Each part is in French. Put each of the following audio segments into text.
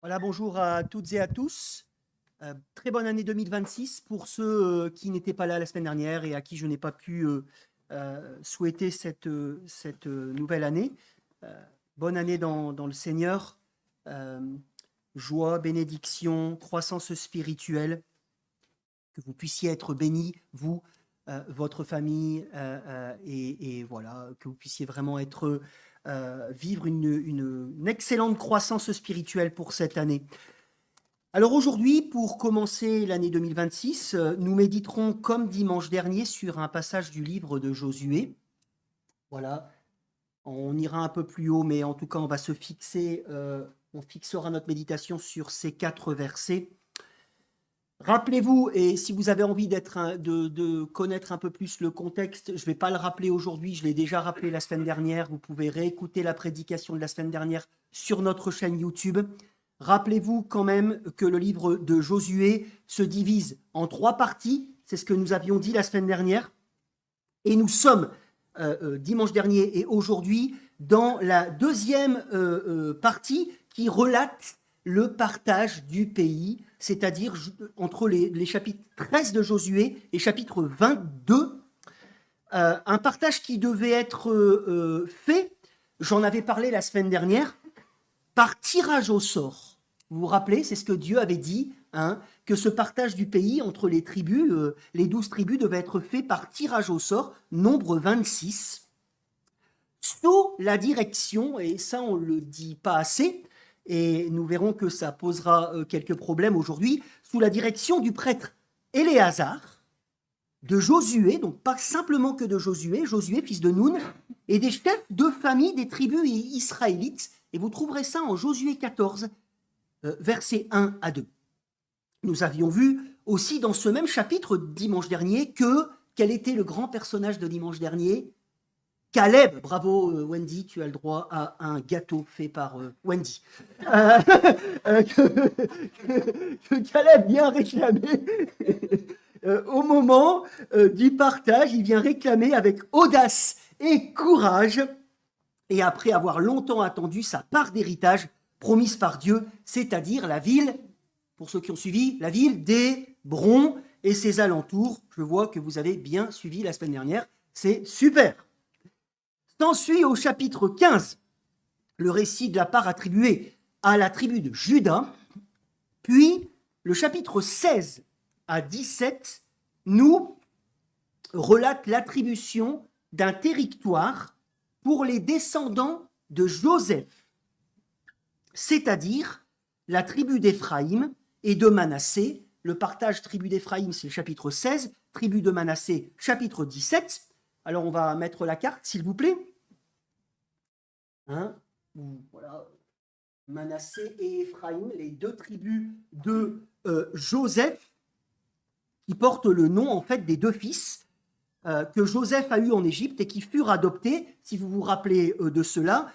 Voilà, bonjour à toutes et à tous. Très bonne année 2026 pour ceux qui n'étaient pas là la semaine dernière et à qui je n'ai pas pu souhaiter cette nouvelle année. Euh, Bonne année dans le Seigneur. Euh, Joie, bénédiction, croissance spirituelle, que vous puissiez être bénis, vous, votre famille, et voilà, que vous puissiez vraiment vivre une excellente croissance spirituelle pour cette année. Alors aujourd'hui, pour commencer l'année 2026, nous méditerons comme dimanche dernier sur un passage du livre de Josué. Voilà, on ira un peu plus haut, mais en tout cas, on fixera notre méditation sur ces 4 versets. Rappelez-vous, et si vous avez envie de connaître un peu plus le contexte, je ne vais pas le rappeler aujourd'hui, je l'ai déjà rappelé la semaine dernière, vous pouvez réécouter la prédication de la semaine dernière sur notre chaîne YouTube. Rappelez-vous quand même que le livre de Josué se divise en 3 parties, c'est ce que nous avions dit la semaine dernière, et nous sommes dimanche dernier et aujourd'hui dans la deuxième partie qui relate le partage du pays, c'est-à-dire entre les chapitres 13 de Josué et chapitre 22, un partage qui devait être fait, j'en avais parlé la semaine dernière, par tirage au sort. Vous vous rappelez, c'est ce que Dieu avait dit, hein, que ce partage du pays entre les tribus, les 12 tribus, devait être fait par tirage au sort, nombre 26, sous la direction, et ça on ne le dit pas assez, et nous verrons que ça posera quelques problèmes aujourd'hui, sous la direction du prêtre Éléazar, de Josué, donc pas simplement que de Josué, Josué fils de Noun, et des chefs de famille des tribus israélites, et vous trouverez ça en Josué 14, versets 1 à 2. Nous avions vu aussi dans ce même chapitre dimanche dernier quel était le grand personnage de dimanche dernier? Caleb. Bravo Wendy, tu as le droit à un gâteau fait par Wendy. Que Caleb vient réclamer au moment du partage, il vient réclamer avec audace et courage, et après avoir longtemps attendu sa part d'héritage promise par Dieu, c'est-à-dire la ville, pour ceux qui ont suivi, la ville d'Hébron et ses alentours. Je vois que vous avez bien suivi la semaine dernière, c'est super. S'ensuit au chapitre 15 le récit de la part attribuée à la tribu de Juda, puis le chapitre 16 à 17 nous relate l'attribution d'un territoire pour les descendants de Joseph, c'est-à-dire la tribu d'Éphraïm et de Manassé. Le partage tribu d'Éphraïm, c'est le chapitre 16, tribu de Manassé, chapitre 17. Alors, on va mettre la carte, s'il vous plaît. Hein, voilà. Manassé et Éphraïm, les 2 tribus de Joseph, qui portent le nom, en fait, des 2 fils que Joseph a eus en Égypte et qui furent adoptés, si vous vous rappelez de cela,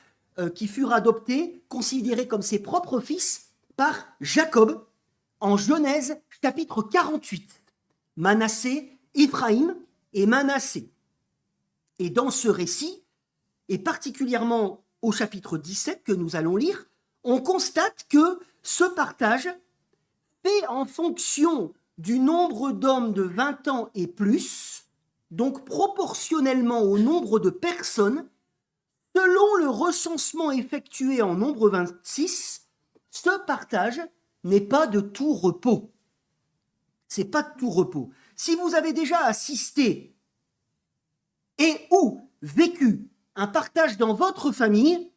qui furent adoptés, considérés comme ses propres fils, par Jacob, en Genèse chapitre 48. Manassé, Éphraïm et Manassé. Et dans ce récit, et particulièrement au chapitre 17 que nous allons lire, on constate que ce partage fait en fonction du nombre d'hommes de 20 ans et plus, donc proportionnellement au nombre de personnes, selon le recensement effectué en nombre 26, ce partage n'est pas de tout repos. C'est pas de tout repos. Si vous avez déjà assisté et ou vécu un partage dans votre famille,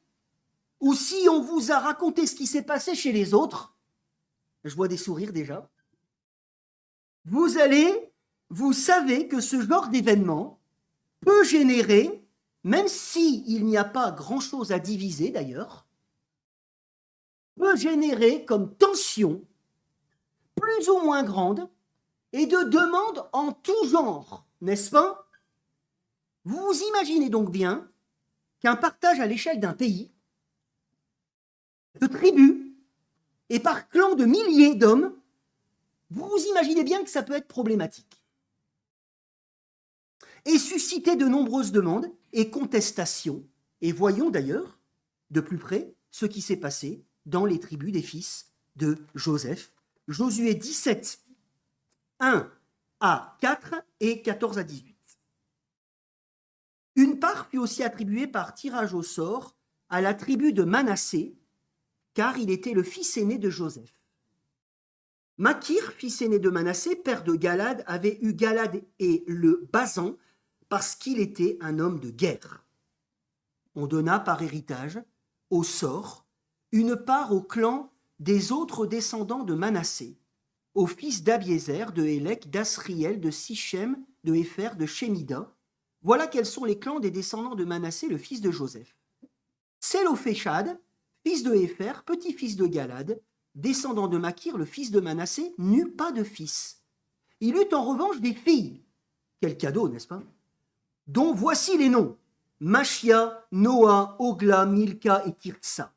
ou si on vous a raconté ce qui s'est passé chez les autres, je vois des sourires déjà, vous savez que ce genre d'événement peut générer, même s'il n'y a pas grand-chose à diviser d'ailleurs, peut générer comme tension plus ou moins grande et de demandes en tout genre, n'est-ce pas? Vous vous imaginez donc bien qu'un partage à l'échelle d'un pays, de tribus, et par clan de milliers d'hommes, vous vous imaginez bien que ça peut être problématique. Et susciter de nombreuses demandes et contestations. Et voyons d'ailleurs de plus près ce qui s'est passé dans les tribus des fils de Joseph. Josué 17, 1 à 4 et 14 à 18. Une part fut aussi attribuée par tirage au sort à la tribu de Manassé, car il était le fils aîné de Joseph. Makir, fils aîné de Manassé, père de Galad, avait eu Galad et le Basan parce qu'il était un homme de guerre. On donna par héritage, au sort, une part au clan des autres descendants de Manassé, aux fils d'Abiézer, de Hélec, d'Asriel, de Sichem, de Hépher, de Shemida. Voilà quels sont les clans des descendants de Manassé, le fils de Joseph. Sélophéchad, fils de Hépher, petit-fils de Galad, descendant de Makir, le fils de Manassé, n'eut pas de fils. Il eut en revanche des filles. Quel cadeau, n'est-ce pas? Dont voici les noms: Machia, Noa, Ogla, Milka et Tirsa.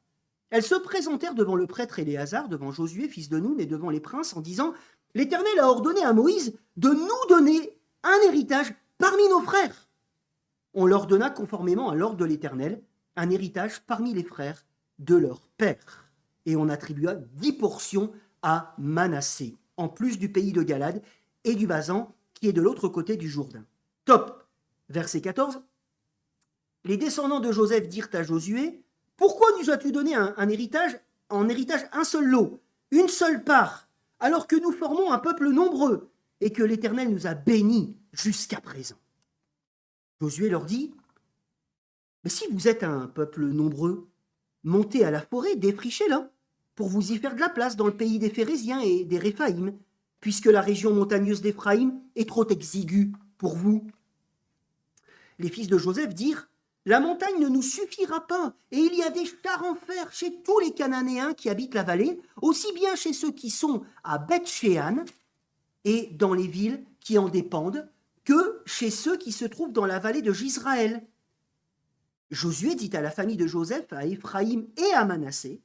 Elles se présentèrent devant le prêtre Éléazar, devant Josué, fils de Nun, et devant les princes, en disant: L'Éternel a ordonné à Moïse de nous donner un héritage parmi nos frères. On leur donna, conformément à l'ordre de l'Éternel, un héritage parmi les frères de leur père. Et on attribua 10 portions à Manassé, en plus du pays de Galad et du Basan, qui est de l'autre côté du Jourdain. Top. Verset 14. Les descendants de Joseph dirent à Josué: Pourquoi nous as-tu donné en héritage un seul lot, une seule part, alors que nous formons un peuple nombreux et que l'Éternel nous a bénis jusqu'à présent? Josué leur dit: Mais si vous êtes un peuple nombreux, montez à la forêt, défrichez-la, pour vous y faire de la place dans le pays des Phérésiens et des Réphaïm, puisque la région montagneuse d'Éphraïm est trop exiguë pour vous. Les fils de Joseph dirent: La montagne ne nous suffira pas, et il y a des chars en fer chez tous les Cananéens qui habitent la vallée, aussi bien chez ceux qui sont à Beth-Shéan et dans les villes qui en dépendent, que chez ceux qui se trouvent dans la vallée de Jisraël. Josué dit à la famille de Joseph, à Éphraïm et à Manassé: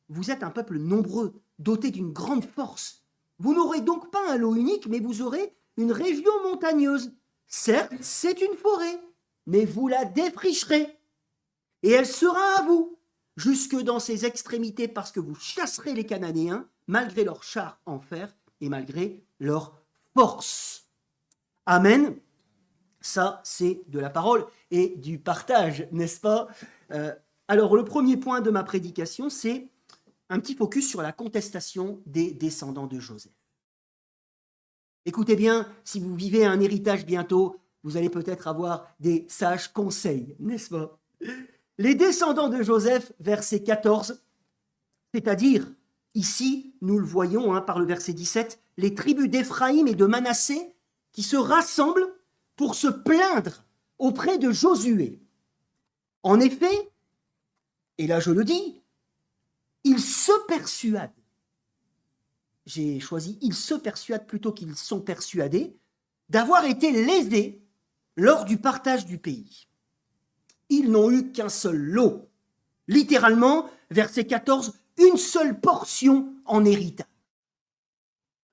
Vous êtes un peuple nombreux, doté d'une grande force. Vous n'aurez donc pas un lot unique, mais vous aurez une région montagneuse. Certes, c'est une forêt, mais vous la défricherez, et elle sera à vous, jusque dans ses extrémités, parce que vous chasserez les Cananéens, malgré leurs chars en fer et malgré leur force. Amen. Ça, c'est de la parole et du partage, n'est-ce pas? Alors, le premier point de ma prédication, c'est un petit focus sur la contestation des descendants de Joseph. Écoutez bien, si vous vivez un héritage bientôt, vous allez peut-être avoir des sages conseils, n'est-ce pas? Les descendants de Joseph, verset 14, c'est-à-dire, ici, nous le voyons par le verset 17, les tribus d'Éphraïm et de Manassé qui se rassemblent pour se plaindre auprès de Josué. En effet, et là je le dis, ils se persuadent. J'ai choisi « ils se persuadent » plutôt qu'ils sont persuadés d'avoir été lésés lors du partage du pays. Ils n'ont eu qu'un seul lot. Littéralement, verset 14, une seule portion en héritage.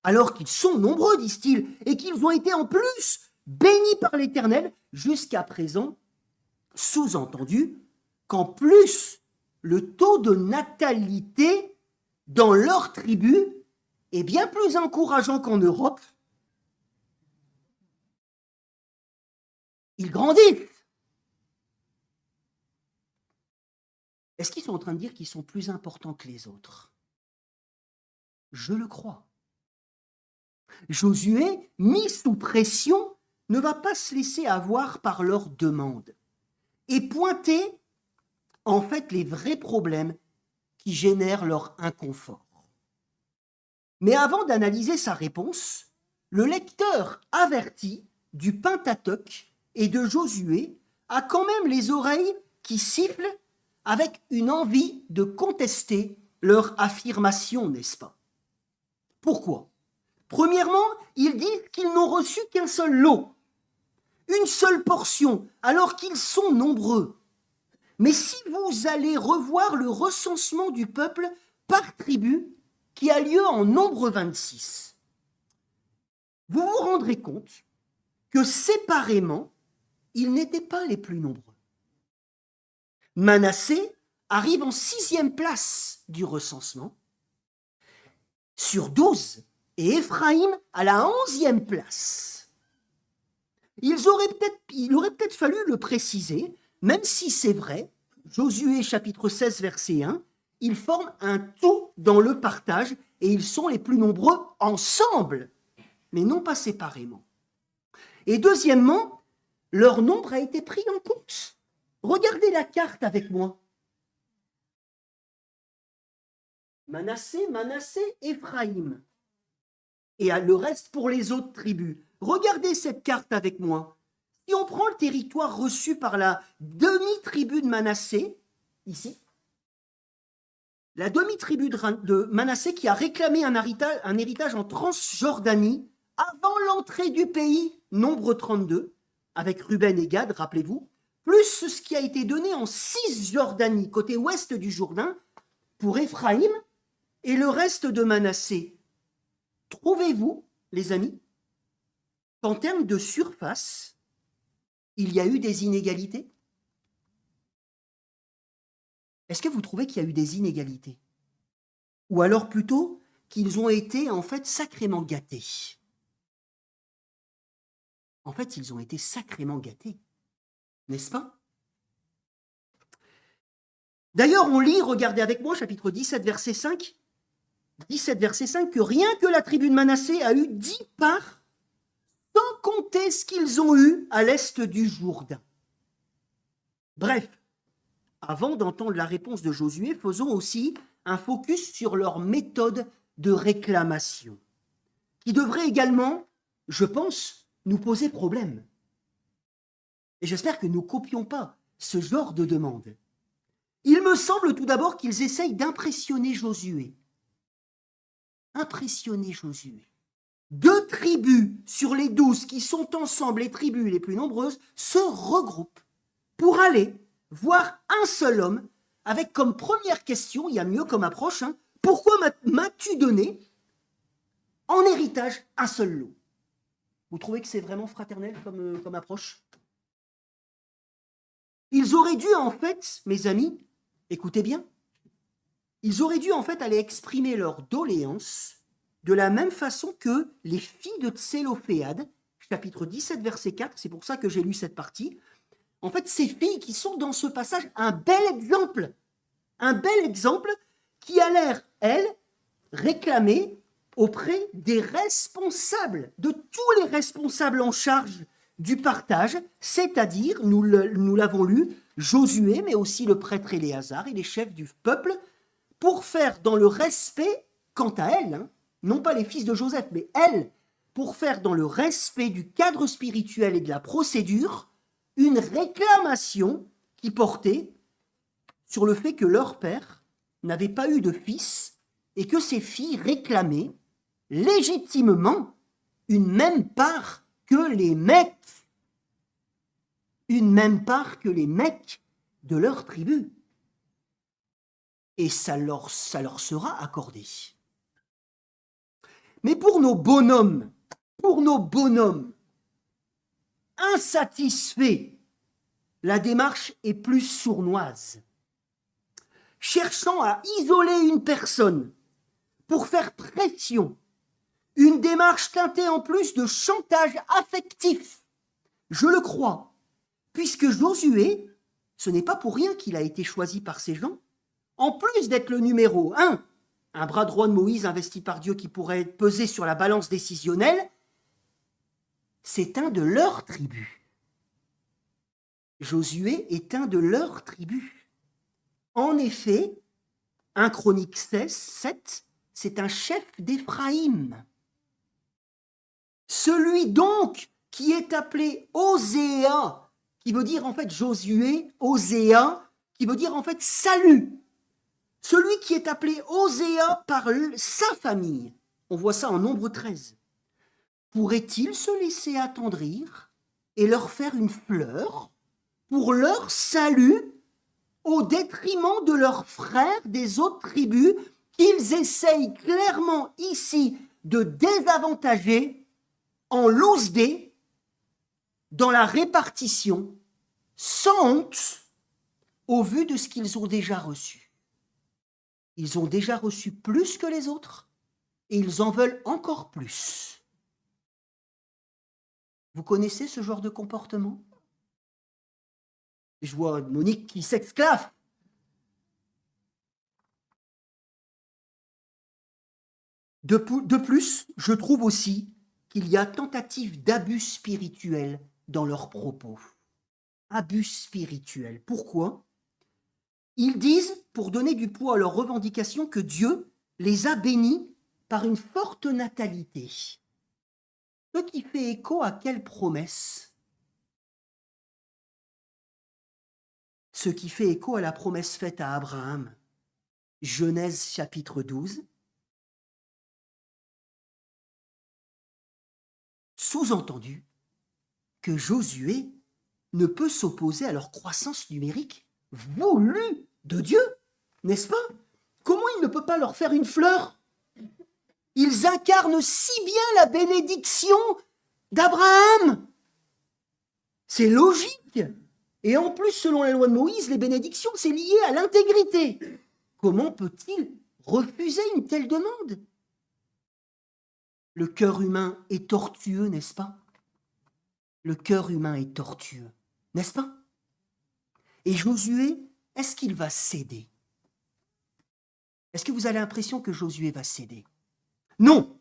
Alors qu'ils sont nombreux, disent-ils, et qu'ils ont été en plus bénis par l'Éternel jusqu'à présent, sous-entendu qu'en plus, le taux de natalité dans leur tribu est bien plus encourageant qu'en Europe. Ils grandissent. Est-ce qu'ils sont en train de dire qu'ils sont plus importants que les autres? Je le crois. Josué, mis sous pression, ne va pas se laisser avoir par leurs demandes et pointer en fait les vrais problèmes qui génèrent leur inconfort. Mais avant d'analyser sa réponse, le lecteur averti du Pentateuque et de Josué a quand même les oreilles qui sifflent avec une envie de contester leur affirmation, n'est-ce pas? Pourquoi? Premièrement, ils disent qu'ils n'ont reçu qu'un seul lot, une seule portion, alors qu'ils sont nombreux. Mais si vous allez revoir le recensement du peuple par tribu, qui a lieu en Nombre 26, vous vous rendrez compte que séparément, ils n'étaient pas les plus nombreux. Manassé arrive en 6e place du recensement, sur 12 et Éphraïm à la 11e place. Il aurait peut-être fallu le préciser, même si c'est vrai, Josué chapitre 16 verset 1, ils forment un tout dans le partage et ils sont les plus nombreux ensemble, mais non pas séparément. Et deuxièmement, leur nombre a été pris en compte. Regardez la carte avec moi. Manassé, Éphraïm. Et le reste pour les autres tribus. Regardez cette carte avec moi. Si on prend le territoire reçu par la demi-tribu de Manassé, ici, la demi-tribu de Manassé qui a réclamé un héritage en Transjordanie avant l'entrée du pays, nombre 32, avec Ruben et Gad, rappelez-vous, plus ce qui a été donné en Cisjordanie, côté ouest du Jourdain, pour Éphraïm et le reste de Manassé. Trouvez-vous, les amis, qu'en termes de surface, il y a eu des inégalités? Est-ce que vous trouvez qu'il y a eu des inégalités? Ou alors plutôt qu'ils ont été en fait sacrément gâtés? En fait, ils ont été sacrément gâtés, n'est-ce pas? D'ailleurs, on lit, regardez avec moi, chapitre 17, verset 5, que rien que la tribu de Manassé a eu 10 parts, sans compter ce qu'ils ont eu à l'est du Jourdain. Bref, avant d'entendre la réponse de Josué, faisons aussi un focus sur leur méthode de réclamation, qui devrait également, je pense, nous poser problème. Et j'espère que nous ne copions pas ce genre de demande. Il me semble tout d'abord qu'ils essayent d'impressionner Josué. Impressionner Josué. 2 tribus sur les 12 qui sont ensemble, les tribus les plus nombreuses, se regroupent pour aller voir un seul homme avec comme première question, il y a mieux comme approche, pourquoi m'as-tu donné en héritage un seul lot? Vous trouvez que c'est vraiment fraternel comme approche? Ils auraient dû en fait, mes amis, écoutez bien, ils auraient dû en fait aller exprimer leur doléance de la même façon que les filles de Tsélophéad, chapitre 17, verset 4, c'est pour ça que j'ai lu cette partie. En fait, ces filles qui sont dans ce passage, un bel exemple qui a l'air, elles, réclamer auprès des responsables, de tous les responsables en charge du partage, c'est-à-dire, nous l'avons lu, Josué, mais aussi le prêtre Éléazar et les chefs du peuple, pour faire dans le respect, quant à elles, non pas les fils de Joseph, mais elles, pour faire dans le respect du cadre spirituel et de la procédure, une réclamation qui portait sur le fait que leur père n'avait pas eu de fils et que ces filles réclamaient légitimement une même part que les mecs, de leur tribu. Et ça leur sera accordé. Mais pour nos bonhommes insatisfaits, la démarche est plus sournoise. Cherchant à isoler une personne pour faire pression, une démarche teintée en plus de chantage affectif, je le crois, puisque Josué, ce n'est pas pour rien qu'il a été choisi par ces gens, en plus d'être le numéro 1, un bras droit de Moïse investi par Dieu qui pourrait peser sur la balance décisionnelle, c'est un de leurs tribus. Josué est un de leurs tribus. En effet, 1 Chronique 16, 7, c'est un chef d'Éphraïm. Celui donc qui est appelé Oséa, qui veut dire en fait Josué, Oséa, qui veut dire en fait salut. Celui qui est appelé Oséa par sa famille, on voit ça en Nombre 13, pourrait-il se laisser attendrir et leur faire une fleur pour leur salut au détriment de leurs frères des autres tribus qu'ils essayent clairement ici de désavantager en loose dé dans la répartition sans honte au vu de ce qu'ils ont déjà reçu. Ils ont déjà reçu plus que les autres et ils en veulent encore plus. Vous connaissez ce genre de comportement? Je vois Monique qui s'exclave. De plus, je trouve aussi qu'il y a tentative d'abus spirituel dans leurs propos. Abus spirituel. Pourquoi? Ils disent, pour donner du poids à leurs revendications, que Dieu les a bénis par une forte natalité. Ce qui fait écho à quelle promesse? Ce qui fait écho à la promesse faite à Abraham. Genèse chapitre 12. Sous-entendu que Josué ne peut s'opposer à leur croissance numérique voulue de Dieu, n'est-ce pas? Comment il ne peut pas leur faire une fleur? Ils incarnent si bien la bénédiction d'Abraham. C'est logique. Et en plus, selon la loi de Moïse, les bénédictions, c'est lié à l'intégrité. Comment peut-il refuser une telle demande? Le cœur humain est tortueux, n'est-ce pas? Le cœur humain est tortueux, n'est-ce pas? Et Josué, est-ce qu'il va céder? Est-ce que vous avez l'impression que Josué va céder? Non.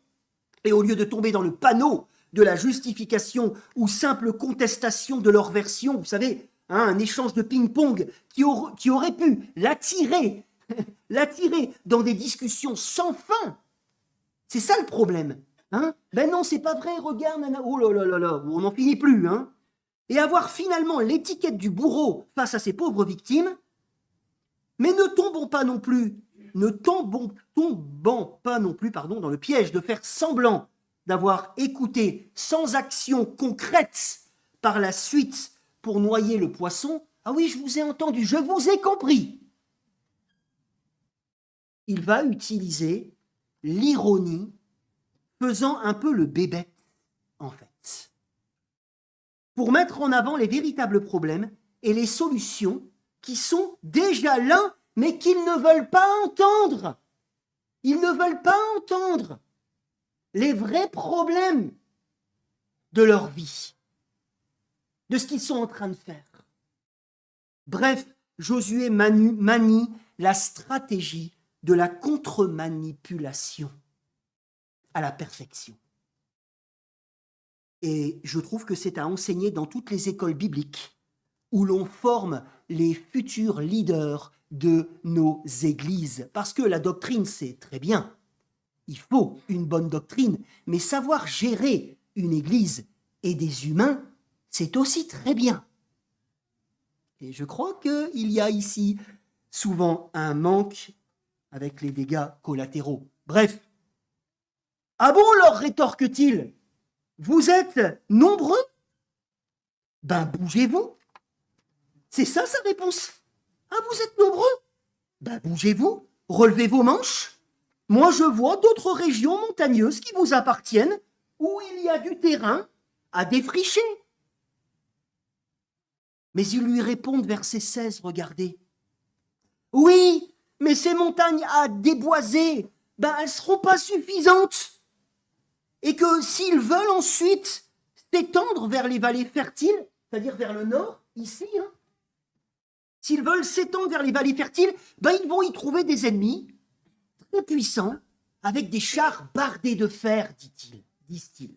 Et au lieu de tomber dans le panneau de la justification ou simple contestation de leur version, vous savez, un échange de ping-pong qui aurait pu l'attirer dans des discussions sans fin. C'est ça le problème. Ben non, c'est pas vrai, regarde, nana. Oh là là là là, on n'en finit plus. Et avoir finalement l'étiquette du bourreau face à ces pauvres victimes, mais ne tombons pas non plus dans le piège de faire semblant d'avoir écouté sans action concrète par la suite pour noyer le poisson. Ah oui, je vous ai entendu, je vous ai compris. Il va utiliser l'ironie, faisant un peu le bébête, en fait, pour mettre en avant les véritables problèmes et les solutions qui sont déjà là, mais qu'ils ne veulent pas entendre. Ils ne veulent pas entendre les vrais problèmes de leur vie, de ce qu'ils sont en train de faire. Bref, Josué manie la stratégie de la contre-manipulation à la perfection. Et je trouve que c'est à enseigner dans toutes les écoles bibliques où l'on forme les futurs leaders de nos églises. Parce que la doctrine, c'est très bien. Il faut une bonne doctrine, mais savoir gérer une église et des humains, c'est aussi très bien. Et je crois qu'il y a ici souvent un manque avec les dégâts collatéraux. Bref. Ah bon, leur rétorque-t-il, vous êtes nombreux? Ben bougez-vous. C'est ça sa réponse. Ah, vous êtes nombreux? Ben bougez-vous, relevez vos manches. Moi je vois d'autres régions montagneuses qui vous appartiennent où il y a du terrain à défricher. Mais ils lui répondent, verset 16, regardez. Oui, mais ces montagnes à déboiser, ben elles ne seront pas suffisantes. Et que s'ils veulent ensuite s'étendre vers les vallées fertiles, c'est-à-dire vers le nord, ici, s'ils veulent s'étendre vers les vallées fertiles, ben ils vont y trouver des ennemis très puissants, avec des chars bardés de fer, disent-ils.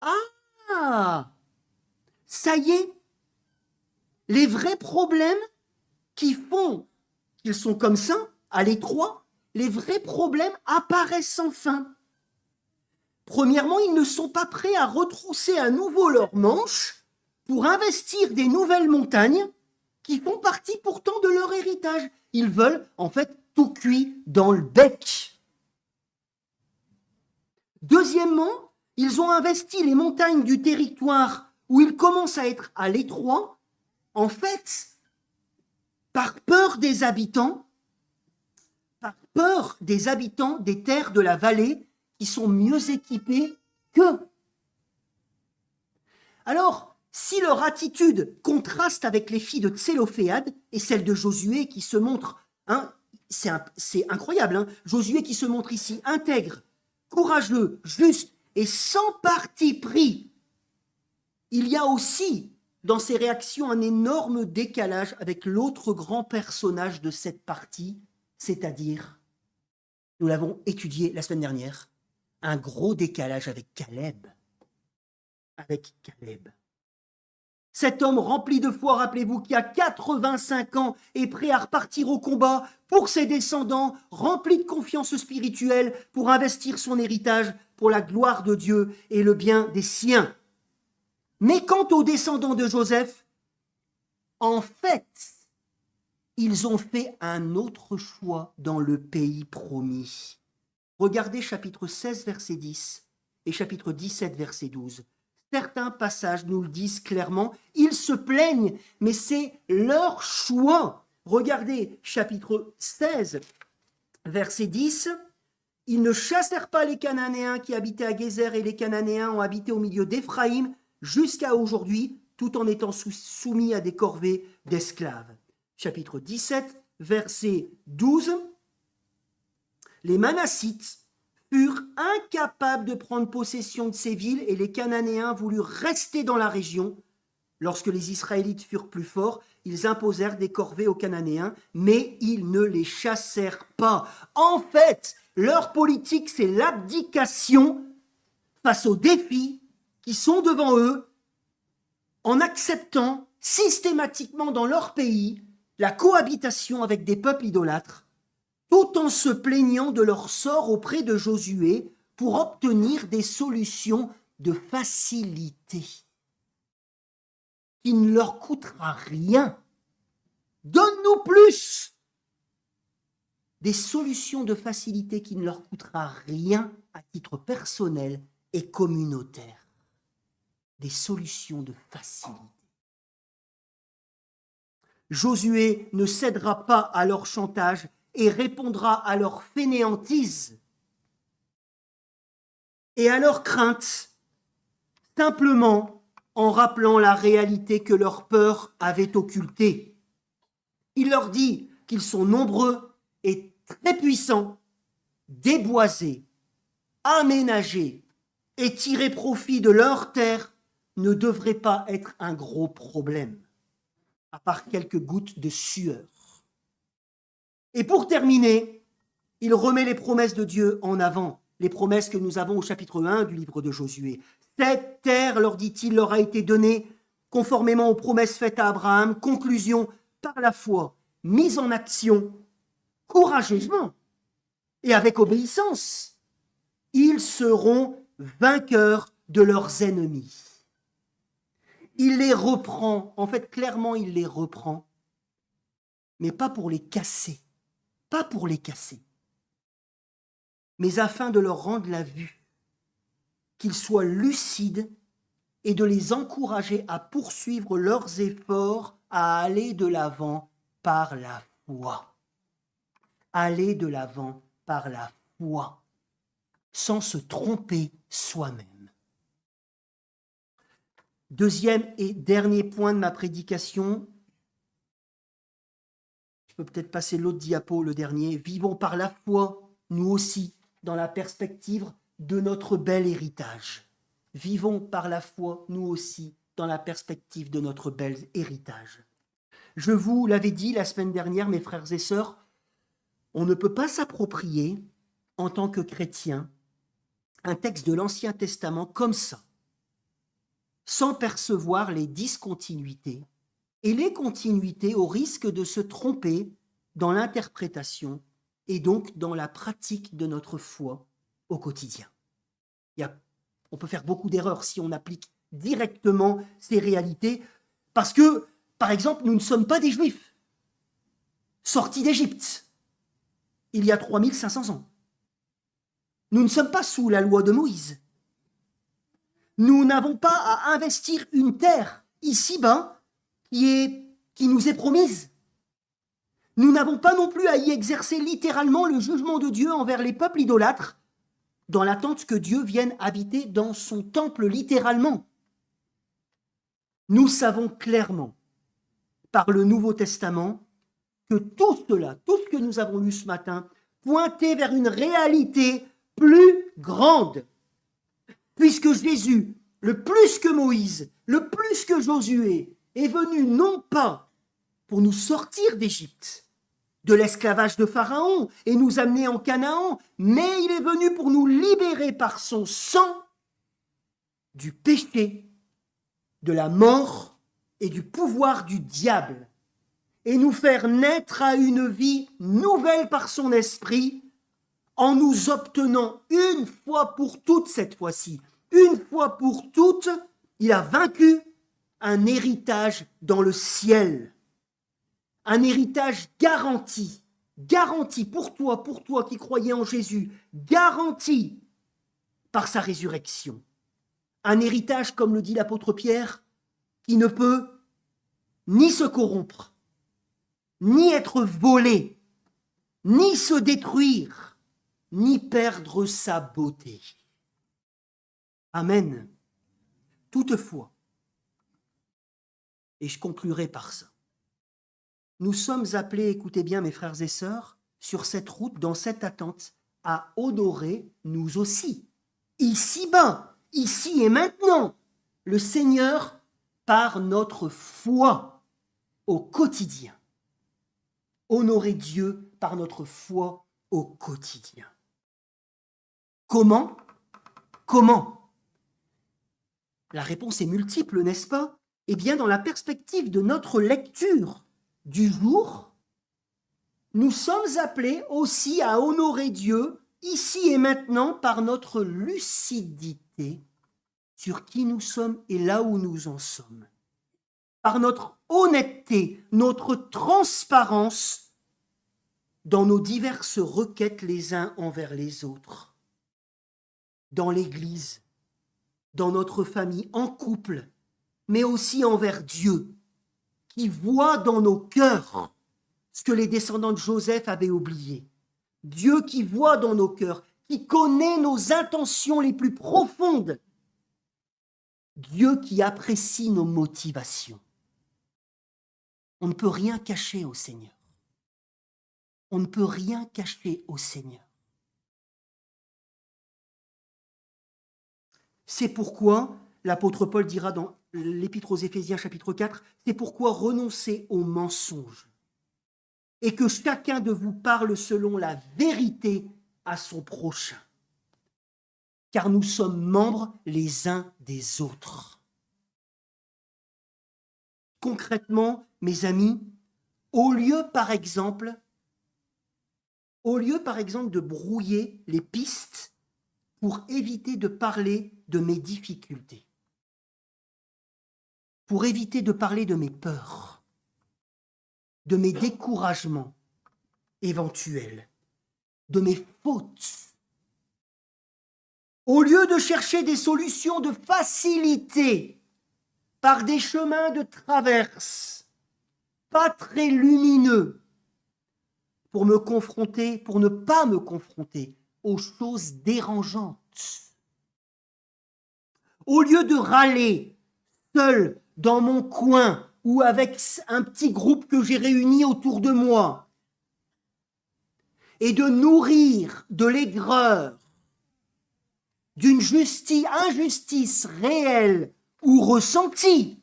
Ah, ça y est, les vrais problèmes qui font qu'ils sont comme ça, à l'étroit, les vrais problèmes apparaissent enfin. Premièrement, ils ne sont pas prêts à retrousser à nouveau leurs manches pour investir des nouvelles montagnes qui font partie pourtant de leur héritage. Ils veulent, en fait, tout cuit dans le bec. Deuxièmement, ils ont investi les montagnes du territoire où ils commencent à être à l'étroit, en fait, par peur des habitants des terres de la vallée qui sont mieux équipés qu'eux. Alors, si leur attitude contraste avec les filles de Tsélophéad et celle de Josué qui se montrent, c'est incroyable, hein. Josué qui se montre ici intègre, courageux, juste et sans parti pris. Il y a aussi dans ses réactions un énorme décalage avec l'autre grand personnage de cette partie, c'est-à-dire, nous l'avons étudié la semaine dernière, un gros décalage avec Caleb. Avec Caleb. Cet homme rempli de foi, rappelez-vous, qui a 85 ans est prêt à repartir au combat pour ses descendants, rempli de confiance spirituelle pour investir son héritage pour la gloire de Dieu et le bien des siens. Mais quant aux descendants de Joseph, en fait, ils ont fait un autre choix dans le pays promis. Regardez chapitre 16, verset 10 et chapitre 17, verset 12. Certains passages nous le disent clairement, ils se plaignent, mais c'est leur choix. Regardez chapitre 16, verset 10. Ils ne chassèrent pas les Cananéens qui habitaient à Gézer et les Cananéens ont habité au milieu d'Éphraïm jusqu'à aujourd'hui, tout en étant soumis à des corvées d'esclaves. Chapitre 17, verset 12. Les Manassites furent incapables de prendre possession de ces villes et les Cananéens voulurent rester dans la région. Lorsque les Israélites furent plus forts, ils imposèrent des corvées aux Cananéens, mais ils ne les chassèrent pas. En fait, leur politique, c'est l'abdication face aux défis qui sont devant eux, en acceptant systématiquement dans leur pays la cohabitation avec des peuples idolâtres, tout en se plaignant de leur sort auprès de Josué pour obtenir des solutions de facilité qui ne leur coûtera rien. Donne-nous plus! Des solutions de facilité qui ne leur coûtera rien à titre personnel et communautaire. Des solutions de facilité. Josué ne cédera pas à leur chantage et répondra à leur fainéantise et à leur crainte, simplement en rappelant la réalité que leur peur avait occultée. Il leur dit qu'ils sont nombreux et très puissants, déboisés, aménagés et tirer profit de leur terre ne devrait pas être un gros problème, à part quelques gouttes de sueur. Et pour terminer, il remet les promesses de Dieu en avant, les promesses que nous avons au chapitre 1 du livre de Josué. Cette terre, leur dit-il, leur a été donnée conformément aux promesses faites à Abraham, conclusion par la foi, mise en action, courageusement et avec obéissance. Ils seront vainqueurs de leurs ennemis. Il les reprend, en fait clairement il les reprend, mais pas pour les casser. Pas pour les casser, mais afin de leur rendre la vue, qu'ils soient lucides et de les encourager à poursuivre leurs efforts à aller de l'avant par la foi. Aller de l'avant par la foi, sans se tromper soi-même. Deuxième et dernier point de ma prédication. Je peux peut-être passer l'autre diapo, le dernier. Vivons par la foi, nous aussi, dans la perspective de notre bel héritage. Vivons par la foi, nous aussi, dans la perspective de notre bel héritage. Je vous l'avais dit la semaine dernière, mes frères et sœurs, on ne peut pas s'approprier, en tant que chrétien, un texte de l'Ancien Testament comme ça, sans percevoir les discontinuités et les continuités au risque de se tromper dans l'interprétation et donc dans la pratique de notre foi au quotidien. On peut faire beaucoup d'erreurs si on applique directement ces réalités, parce que, par exemple, nous ne sommes pas des Juifs sortis d'Égypte il y a 3500 ans. Nous ne sommes pas sous la loi de Moïse. Nous n'avons pas à investir une terre ici-bas qui nous est promise. Nous n'avons pas non plus à y exercer littéralement le jugement de Dieu envers les peuples idolâtres, dans l'attente que Dieu vienne habiter dans son temple littéralement. Nous savons clairement, par le Nouveau Testament, que tout cela, tout ce que nous avons lu ce matin, pointait vers une réalité plus grande. Puisque Jésus, le plus que Moïse, le plus que Josué, est venu non pas pour nous sortir d'Égypte, de l'esclavage de Pharaon et nous amener en Canaan, mais il est venu pour nous libérer par son sang du péché, de la mort et du pouvoir du diable, et nous faire naître à une vie nouvelle par son esprit, en nous obtenant une fois pour toutes cette fois-ci, une fois pour toutes, il a vaincu un héritage dans le ciel, un héritage garanti, garanti pour toi qui croyais en Jésus, garanti par sa résurrection. Un héritage, comme le dit l'apôtre Pierre, qui ne peut ni se corrompre, ni être volé, ni se détruire, ni perdre sa beauté. Amen. Toutefois, et je conclurai par ça, nous sommes appelés, écoutez bien mes frères et sœurs, sur cette route, dans cette attente, à honorer nous aussi, ici-bas, ici et maintenant, le Seigneur par notre foi au quotidien. Honorer Dieu par notre foi au quotidien. Comment ? Comment ? La réponse est multiple, n'est-ce pas ? Eh bien, dans la perspective de notre lecture du jour, nous sommes appelés aussi à honorer Dieu ici et maintenant par notre lucidité sur qui nous sommes et là où nous en sommes, par notre honnêteté, notre transparence dans nos diverses requêtes les uns envers les autres, dans l'Église, dans notre famille, en couple, mais aussi envers Dieu, qui voit dans nos cœurs ce que les descendants de Joseph avaient oublié. Dieu qui voit dans nos cœurs, qui connaît nos intentions les plus profondes. Dieu qui apprécie nos motivations. On ne peut rien cacher au Seigneur. On ne peut rien cacher au Seigneur. C'est pourquoi l'apôtre Paul dira dans l'Épître aux Éphésiens chapitre 4, c'est pourquoi renoncez aux mensonges et que chacun de vous parle selon la vérité à son prochain, car nous sommes membres les uns des autres. Concrètement, mes amis, au lieu par exemple de brouiller les pistes pour éviter de parler de mes difficultés, pour éviter de parler de mes peurs, de mes découragements éventuels, de mes fautes. Au lieu de chercher des solutions de facilité par des chemins de traverse, pas très lumineux, pour ne pas me confronter aux choses dérangeantes. Au lieu de râler seul dans mon coin ou avec un petit groupe que j'ai réuni autour de moi et de nourrir de l'aigreur, d'une injustice réelle ou ressentie,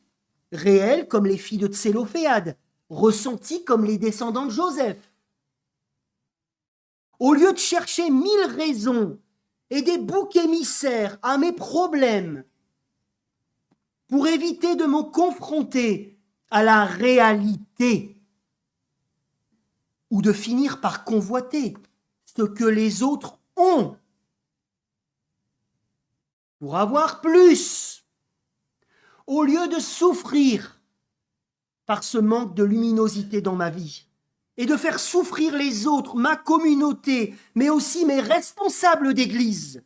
réelle comme les filles de Tsélophéade, ressentie comme les descendants de Joseph. Au lieu de chercher 1000 raisons et des boucs émissaires à mes problèmes pour éviter de me confronter à la réalité ou de finir par convoiter ce que les autres ont pour avoir plus, au lieu de souffrir par ce manque de luminosité dans ma vie et de faire souffrir les autres, ma communauté, mais aussi mes responsables d'église,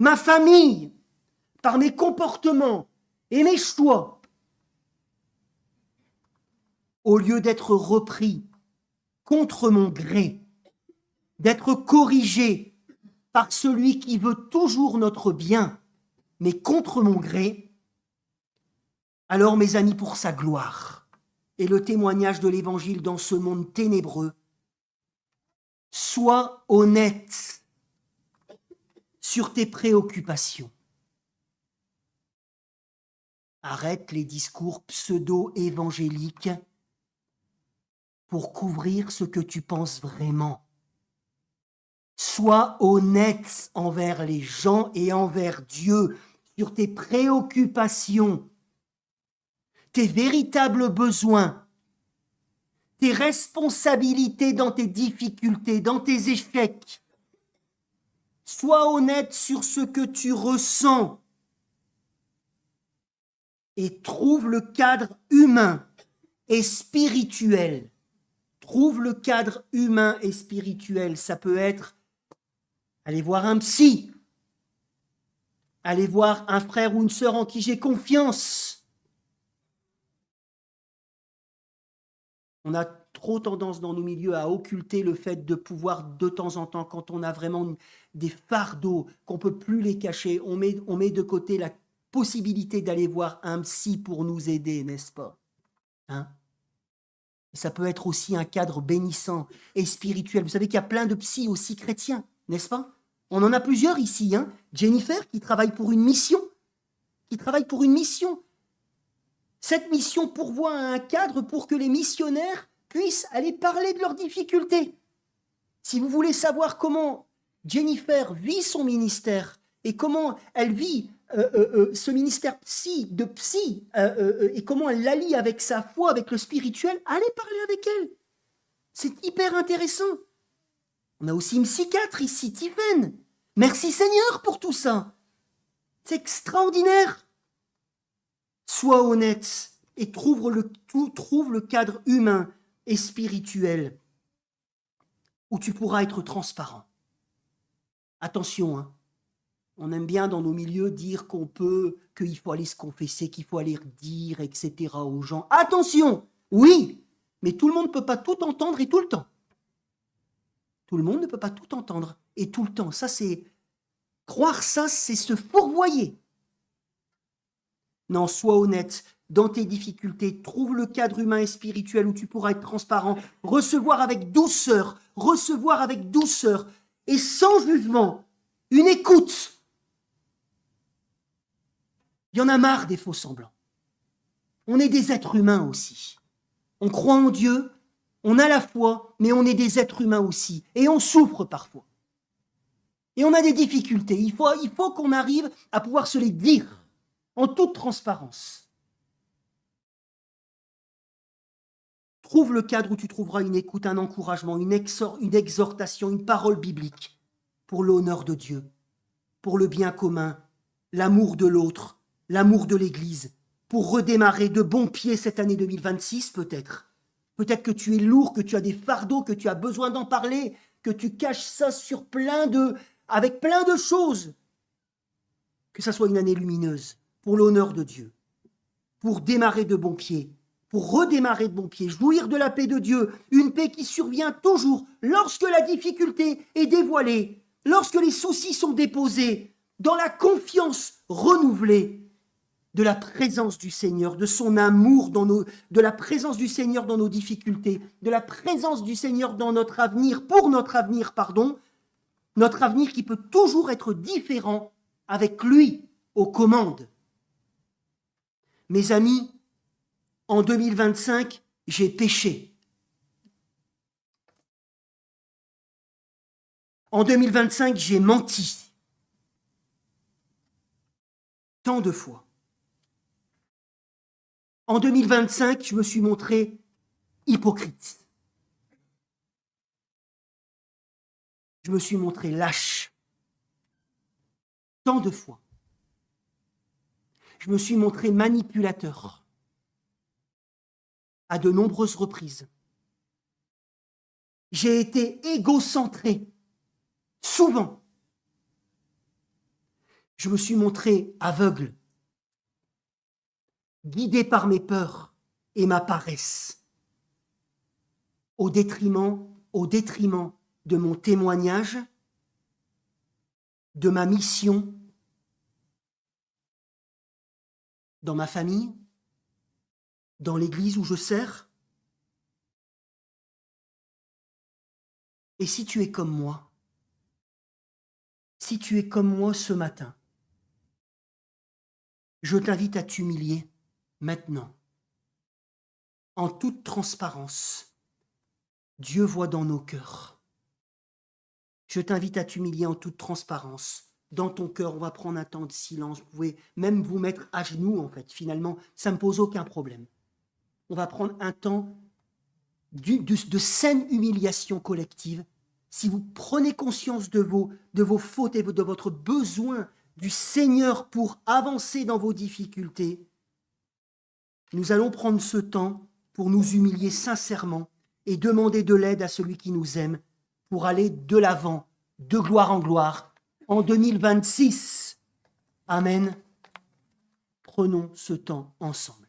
ma famille, par mes comportements et mes choix, au lieu d'être repris contre mon gré, d'être corrigé par celui qui veut toujours notre bien, mais contre mon gré, alors mes amis, pour sa gloire, et le témoignage de l'Évangile dans ce monde ténébreux. Sois honnête sur tes préoccupations. Arrête les discours pseudo-évangéliques pour couvrir ce que tu penses vraiment. Sois honnête envers les gens et envers Dieu sur tes préoccupations, tes véritables besoins, tes responsabilités dans tes difficultés, dans tes échecs. Sois honnête sur ce que tu ressens et trouve le cadre humain et spirituel. Trouve le cadre humain et spirituel. Ça peut être aller voir un psy, aller voir un frère ou une sœur en qui j'ai confiance. On a trop tendance dans nos milieux à occulter le fait de pouvoir de temps en temps, quand on a vraiment des fardeaux, qu'on ne peut plus les cacher, on met de côté la possibilité d'aller voir un psy pour nous aider, n'est-ce pas? Hein? Ça peut être aussi un cadre bénissant et spirituel. Vous savez qu'il y a plein de psys aussi chrétiens, n'est-ce pas? On en a plusieurs ici. Hein? Jennifer qui travaille pour une mission. Cette mission pourvoit à un cadre pour que les missionnaires puissent aller parler de leurs difficultés. Si vous voulez savoir comment Jennifer vit son ministère et comment elle vit ce ministère de psy et comment elle l'allie avec sa foi, avec le spirituel, allez parler avec elle. C'est hyper intéressant. On a aussi une psychiatre ici, Tiffaine. Merci Seigneur pour tout ça. C'est extraordinaire. Sois honnête et trouve le cadre humain et spirituel où tu pourras être transparent. Attention, hein. On aime bien dans nos milieux dire qu'il faut aller se confesser, qu'il faut aller dire, etc. aux gens. Attention, oui, mais tout le monde ne peut pas tout entendre et tout le temps. Tout le monde ne peut pas tout entendre et tout le temps. Croire ça, c'est se fourvoyer. Non, sois honnête dans tes difficultés. Trouve le cadre humain et spirituel où tu pourras être transparent. Recevoir avec douceur et sans jugement. Une écoute. Il y en a marre des faux semblants. On est des êtres humains aussi. On croit en Dieu, on a la foi, mais on est des êtres humains aussi. Et on souffre parfois. Et on a des difficultés. Il faut qu'on arrive à pouvoir se les dire en toute transparence. Trouve le cadre où tu trouveras une écoute, un encouragement, une exhortation, une parole biblique pour l'honneur de Dieu, pour le bien commun, l'amour de l'autre, l'amour de l'Église, pour redémarrer de bon pied cette année 2026 peut-être. Peut-être que tu es lourd, que tu as des fardeaux, que tu as besoin d'en parler, que tu caches ça avec plein de choses. Que ça soit une année lumineuse pour l'honneur de Dieu, pour démarrer de bon pied, pour redémarrer de bon pied, jouir de la paix de Dieu, une paix qui survient toujours lorsque la difficulté est dévoilée, lorsque les soucis sont déposés, dans la confiance renouvelée de la présence du Seigneur, de son amour, de la présence du Seigneur dans nos difficultés, de la présence du Seigneur dans notre avenir, notre avenir qui peut toujours être différent avec lui aux commandes. Mes amis, en 2025, j'ai péché. En 2025, j'ai menti. Tant de fois. En 2025, je me suis montré hypocrite. Je me suis montré lâche. Tant de fois. Je me suis montré manipulateur. À de nombreuses reprises. J'ai été égocentré. Souvent. Je me suis montré aveugle. Guidé par mes peurs et ma paresse, au détriment de mon témoignage, de ma mission dans ma famille, dans l'église où je sers, Et si tu es comme moi, si tu es comme moi ce matin, je t'invite à t'humilier maintenant, en toute transparence. Dieu voit dans nos cœurs. Je t'invite à t'humilier en toute transparence. Dans ton cœur, on va prendre un temps de silence. Vous pouvez même vous mettre à genoux, en fait. Finalement, ça ne me pose aucun problème. On va prendre un temps de saine humiliation collective. Si vous prenez conscience de vos fautes et de votre besoin du Seigneur pour avancer dans vos difficultés, nous allons prendre ce temps pour nous humilier sincèrement et demander de l'aide à celui qui nous aime pour aller de l'avant, de gloire en gloire, en 2026. Amen. Prenons ce temps ensemble.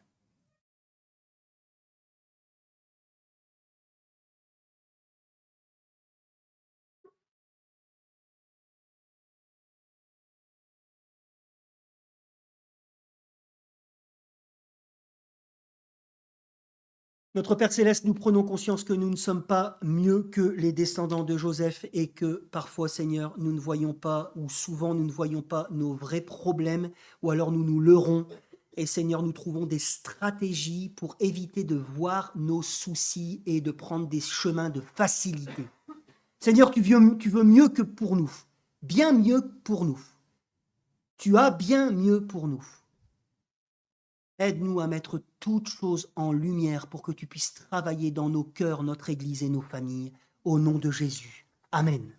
Notre Père Céleste, nous prenons conscience que nous ne sommes pas mieux que les descendants de Joseph et que parfois, Seigneur, nous ne voyons pas, ou souvent nous ne voyons pas nos vrais problèmes, ou alors nous nous leurrons. Et Seigneur, nous trouvons des stratégies pour éviter de voir nos soucis et de prendre des chemins de facilité. Seigneur, tu veux mieux que pour nous, bien mieux pour nous. Tu as bien mieux pour nous. Aide-nous à mettre toutes choses en lumière pour que tu puisses travailler dans nos cœurs, notre Église et nos familles. Au nom de Jésus. Amen.